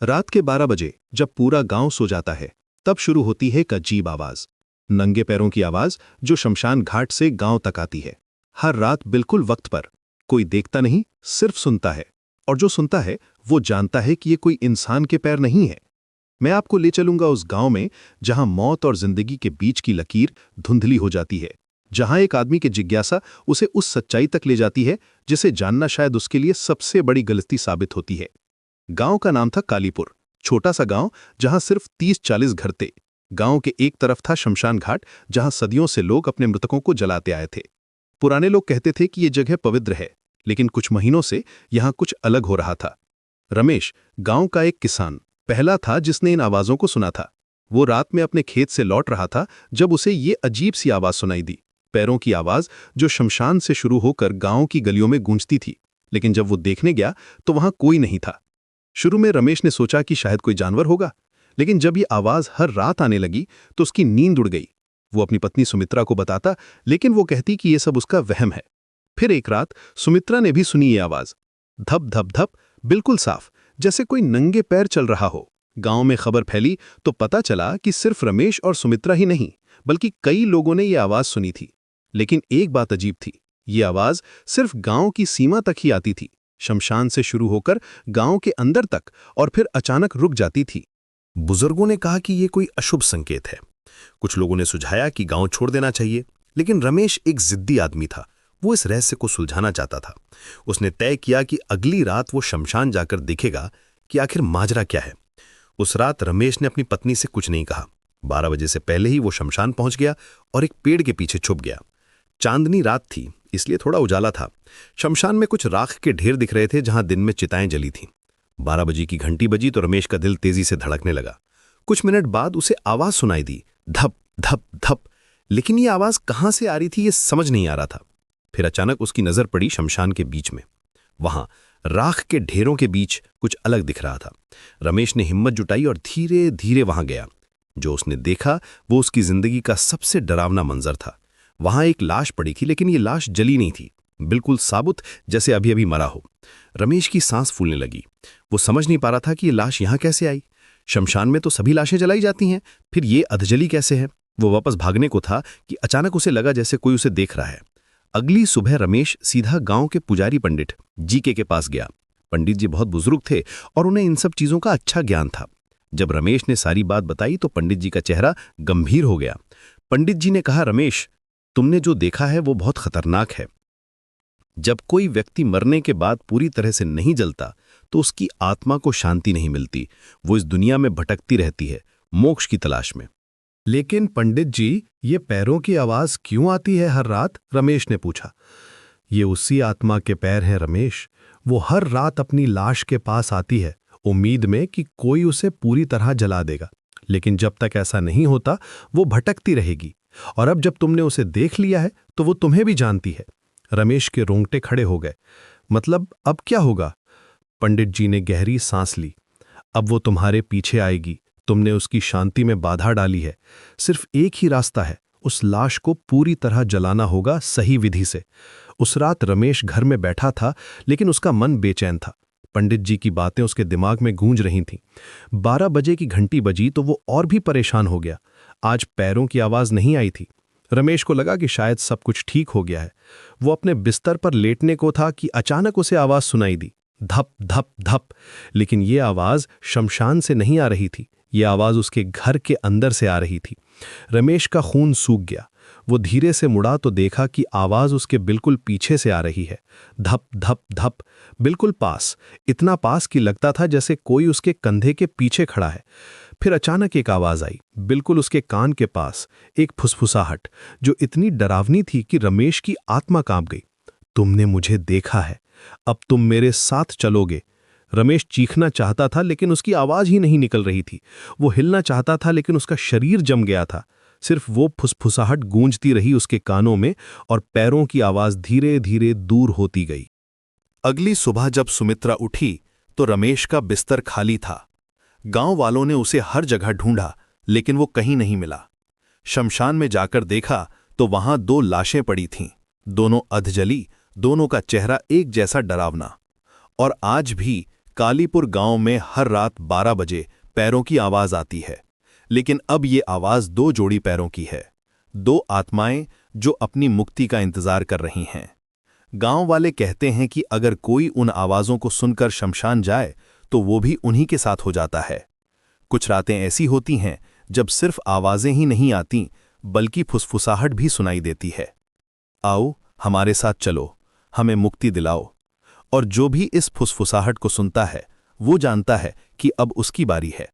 रात के 12 बजे जब पूरा गांव सो जाता है, तब शुरू होती है एक अजीब आवाज। नंगे पैरों की आवाज जो शमशान घाट से गांव तक आती है। हर रात बिल्कुल वक्त पर। कोई देखता नहीं, सिर्फ सुनता है। और जो सुनता है वो जानता है कि ये कोई इंसान के पैर नहीं है। मैं आपको ले चलूंगा उस गांव में जहां मौत और जिंदगी के बीच की लकीर धुंधली हो जाती है। जहां एक आदमी की जिज्ञासा उसे उस सच्चाई तक ले जाती है जिसे जानना शायद उसके लिए सबसे बड़ी गलती साबित होती है। गांव का नाम था कालीपुर। छोटा सा गांव जहां सिर्फ 30-40 घर थे। गांव के एक तरफ था शमशान घाट, जहां सदियों से लोग अपने मृतकों को जलाते आए थे। पुराने लोग कहते थे कि यह जगह पवित्र है, लेकिन कुछ महीनों से यहां कुछ अलग हो रहा था। रमेश, गांव का एक किसान, पहला था जिसने इन आवाजों को सुना था। वो रात में अपने खेत से लौट रहा था जब उसे ये अजीब सी आवाज सुनाई दी। पैरों की आवाज जो शमशान से शुरू होकर गांव की गलियों में गूंजती थी। लेकिन जब वो देखने गया तो वहां कोई नहीं था। शुरू में रमेश ने सोचा कि शायद कोई जानवर होगा, लेकिन जब ये आवाज हर रात आने लगी तो उसकी नींद उड़ गई। वो अपनी पत्नी सुमित्रा को बताता, लेकिन वो कहती कि ये सब उसका वहम है। फिर एक रात सुमित्रा ने भी सुनी ये आवाज, धप धप धप, बिल्कुल साफ, जैसे कोई नंगे पैर चल रहा हो। गांव में खबर फैली तो पता चला कि सिर्फ रमेश और सुमित्रा ही नहीं, बल्कि कई लोगों ने ये आवाज सुनी थी। लेकिन एक बात अजीब थी, ये आवाज सिर्फ गांव की सीमा तक ही आती थी, शमशान से शुरू होकर गांव के अंदर तक, और फिर अचानक रुक जाती थी। बुजुर्गों ने कहा कि ये कोई अशुभ संकेत है। कुछ लोगों ने सुझाया कि गांव छोड़ देना चाहिए, लेकिन रमेश एक जिद्दी आदमी था। वो इस रहस्य को सुलझाना चाहता था। उसने तय किया कि अगली रात वो शमशान जाकर देखेगा कि आखिर माजरा क्या है। उस रात रमेश ने अपनी पत्नी से कुछ नहीं कहा। 12 बजे से पहले ही वो शमशान पहुंच गया और एक पेड़ के पीछे छुप गया। चांदनी रात थी, इसलिए थोड़ा उजाला था। शमशान में कुछ राख के ढेर दिख रहे थे जहां दिन में चिताएं जली थीं। 12 बजे की घंटी बजी तो रमेश का दिल तेजी से धड़कने लगा। कुछ मिनट बाद उसे आवाज सुनाई दी, धप धप धप, लेकिन ये आवाज कहां से आ रही थी ये समझ नहीं आ रहा था। फिर अचानक उसकी नजर पड़ी शमशान के बीच में। वहां राख के ढेरों के बीच कुछ अलग दिख रहा था। रमेश ने हिम्मत जुटाई और धीरे धीरे वहां गया। जो उसने देखा वो उसकी जिंदगी का सबसे डरावना मंजर था। वहां एक लाश पड़ी थी, लेकिन ये लाश जली नहीं थी, बिल्कुल साबुत, जैसे अभी अभी मरा हो। रमेश की सांस फूलने लगी। वो समझ नहीं पा रहा था कि ये लाश यहां कैसे आई। शमशान में तो सभी लाशें जलाई जाती हैं, फिर ये अधजली कैसे है। वो वापस भागने को था कि अचानक उसे लगा जैसे कोई उसे देख रहा है। अगली सुबह रमेश सीधा गांव के पुजारी पंडित जीके के पास गया। पंडित जी बहुत बुजुर्ग थे और उन्हें इन सब चीजों का अच्छा ज्ञान था। जब रमेश ने सारी बात बताई तो पंडित जी का चेहरा गंभीर हो गया। पंडित जी ने कहा, रमेश, तुमने जो देखा है वो बहुत खतरनाक है। जब कोई व्यक्ति मरने के बाद पूरी तरह से नहीं जलता तो उसकी आत्मा को शांति नहीं मिलती। वो इस दुनिया में भटकती रहती है, मोक्ष की तलाश में। लेकिन पंडित जी, ये पैरों की आवाज क्यों आती है हर रात? रमेश ने पूछा। ये उसी आत्मा के पैर हैं रमेश। वो हर रात अपनी लाश के पास आती है, उम्मीद में कि कोई उसे पूरी तरह जला देगा। लेकिन जब तक ऐसा नहीं होता वो भटकती रहेगी। और अब जब तुमने उसे देख लिया है तो वो तुम्हें भी जानती है। रमेश के रोंगटे खड़े हो गए। मतलब अब क्या होगा? पंडित जी ने गहरी सांस ली। अब वो तुम्हारे पीछे आएगी। तुमने उसकी शांति में बाधा डाली है। सिर्फ एक ही रास्ता है, उस लाश को पूरी तरह जलाना होगा, सही विधि से। उस रात रमेश घर में बैठा था, लेकिन उसका मन बेचैन था। पंडित जी की बातें उसके दिमाग में गूंज रही थीं। 12 बजे की घंटी बजी तो वो और भी परेशान हो गया। आज पैरों की आवाज नहीं आई थी। रमेश को लगा कि शायद सब कुछ ठीक हो गया है। वो अपने बिस्तर पर लेटने को था कि अचानक उसे आवाज सुनाई दी, धप धप धप। लेकिन ये आवाज शमशान से नहीं आ रही थी, ये आवाज उसके घर के अंदर से आ रही थी। रमेश का खून सूख गया। वो धीरे से मुड़ा तो देखा कि आवाज उसके बिल्कुल पीछे से आ रही है, धप धप धप, बिल्कुल पास, इतना पास कि लगता था जैसे कोई उसके कंधे के पीछे खड़ा है। फिर अचानक एक आवाज आई, बिल्कुल उसके कान के पास, एक फुसफुसाहट जो इतनी डरावनी थी कि रमेश की आत्मा कांप गई। तुमने मुझे देखा है, अब तुम मेरे साथ चलोगे। रमेश चीखना चाहता था, लेकिन उसकी आवाज ही नहीं निकल रही थी। वो हिलना चाहता था, लेकिन उसका शरीर जम गया था। सिर्फ वो फुसफुसाहट गूंजती रही उसके कानों में, और पैरों की आवाज धीरे धीरे दूर होती गई। अगली सुबह जब सुमित्रा उठी तो रमेश का बिस्तर खाली था। गांव वालों ने उसे हर जगह ढूंढा, लेकिन वो कहीं नहीं मिला। शमशान में जाकर देखा तो वहां 2 लाशें पड़ी थीं, दोनों अधजली, दोनों का चेहरा एक जैसा डरावना। और आज भी कालीपुर गांव में हर रात 12 बजे पैरों की आवाज आती है, लेकिन अब ये आवाज 2 जोड़ी पैरों की है, 2 आत्माएं जो अपनी मुक्ति का इंतजार कर रही हैं। गांव वाले कहते हैं कि अगर कोई उन आवाजों को सुनकर शमशान जाए तो वो भी उन्हीं के साथ हो जाता है। कुछ रातें ऐसी होती हैं जब सिर्फ आवाजें ही नहीं आती बल्कि फुसफुसाहट भी सुनाई देती है। आओ हमारे साथ चलो, हमें मुक्ति दिलाओ। और जो भी इस फुसफुसाहट को सुनता है वो जानता है कि अब उसकी बारी है।